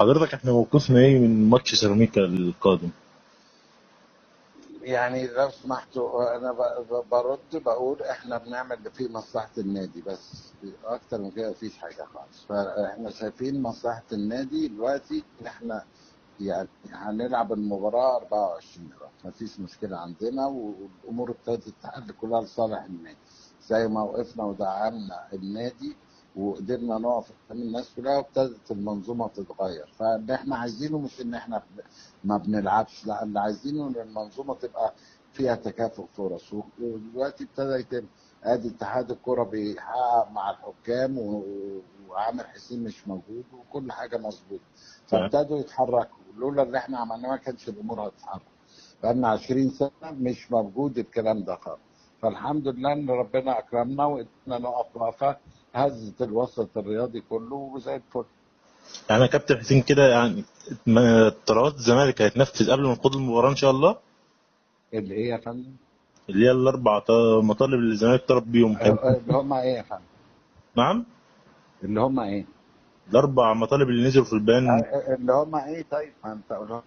حضرتك احنا موقفنا ايه من ماتش سيراميكا القادم؟ يعني لو سمحتوا انا برد بقول احنا بنعمل اللي فيه مصلحة النادي بس. اكتر من كده مفيش حاجة خالص. فاحنا شايفين مصلحة النادي دلوقتي ان احنا يعني هنلعب المباراة 24 دلوقتي، مفيش مشكلة عندنا، والامور ابتدت تتحل كلها لصالح النادي. زي ما وقفنا ودعمنا النادي وقدرنا نقف قدام الناس كلها، وابتدت المنظومة تتغير. فاللي احنا عايزينه مش ان احنا ما بنلعبش، لا، اللي عايزينه ان المنظومه تبقى فيها تكافؤ فرص. ودلوقتي ابتدى يتم، ادي اتحاد الكره بيحقق مع الحكام وعامر حسين مش موجود وكل حاجه مظبوطه، تمام. فابتدوا يتحركوا. لولا اللي احنا عملناه ما كانش الامور هتتحرك. بقالنا 20 سنه مش موجود الكلام ده خالص. فالحمد لله ان ربنا اكرمنا وقدرنا نقف وقفه هزت الوسط الرياضي كله وزي الفل. يعني يا كابتن حسين كده يعني طلبات الزمالك هيتنفذ قبل ما نخوض المباراة ان شاء الله؟ اللي هي يا فندم اللي هي الاربع مطالب اللي الزمالك طلب بيهم اللي هم ايه يا فندم؟ نعم. اللي هم ايه؟ الاربع مطالب اللي نزلوا في البيان، اللي هم ايه؟ طيب ما انت قولهم.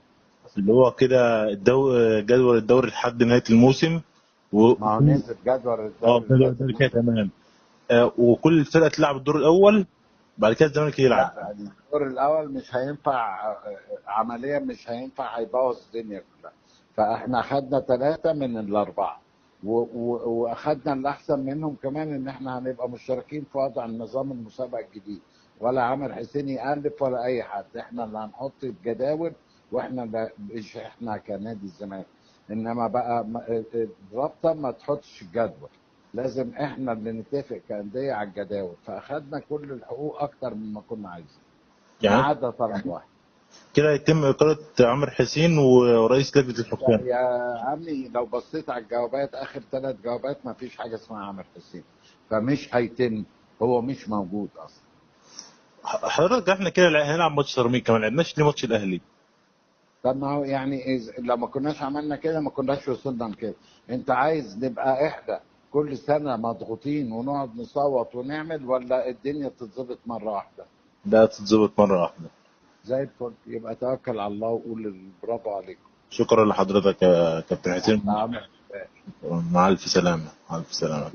اللي هو كده جدول الدوري لحد نهاية الموسم ما هو وكل نزل جدول اه الدوري جدول لغايه الدوري كده الموسم. تمام. وكل فرقة تلعب الدور الأول، بعد كده الزمالك يلعب. لا، الدور الاول مش هينفع، عمليا مش هينفع، هيبوظ الدنيا كلها. فاحنا اخدنا ثلاثه من الاربعه، واخدنا الاحسن منهم كمان، ان احنا هنبقى مشتركين في وضع النظام المسابقه الجديد. ولا عامر حسين يألف ولا اي حد، احنا اللي هنحط الجداول. واحنا اللي مش احنا كنادي الزمالك، انما بقى الرابطه ما تحطش الجدول. لازم احنا اللي نتفق كأندية على الجداول. فاخدنا كل الحقوق اكتر مما كنا عايزين، ما يعني عدا طلب واحد. كده يتم إقالة عمرو حسين ورئيس لجنة الحكام. يا عمي لو بصيت على الجوابات، اخر ثلاث جوابات، ما فيش حاجه اسمها عامر حسين، فمش هيتم. هو مش موجود اصلا. حضرتك احنا كده هنلعب ماتش سيراميكا، ما لعبناش ليه ماتش الأهلي؟ طب ما هو يعني لو ما كناش عملنا كده ما كناش وصلنا لكده. انت عايز نبقى احنا كل سنه مضغوطين ونقعد نصوت ونعمل، ولا الدنيا تتظبط مره واحده؟ ده تتظبط مرة واحدة. زي الفل. يبقى توكل على الله وقول برافو عليكم. شكرا لحضرتك يا كابتن حسين. تحت امرك. مع ألف سلامة، مع ألف سلامة.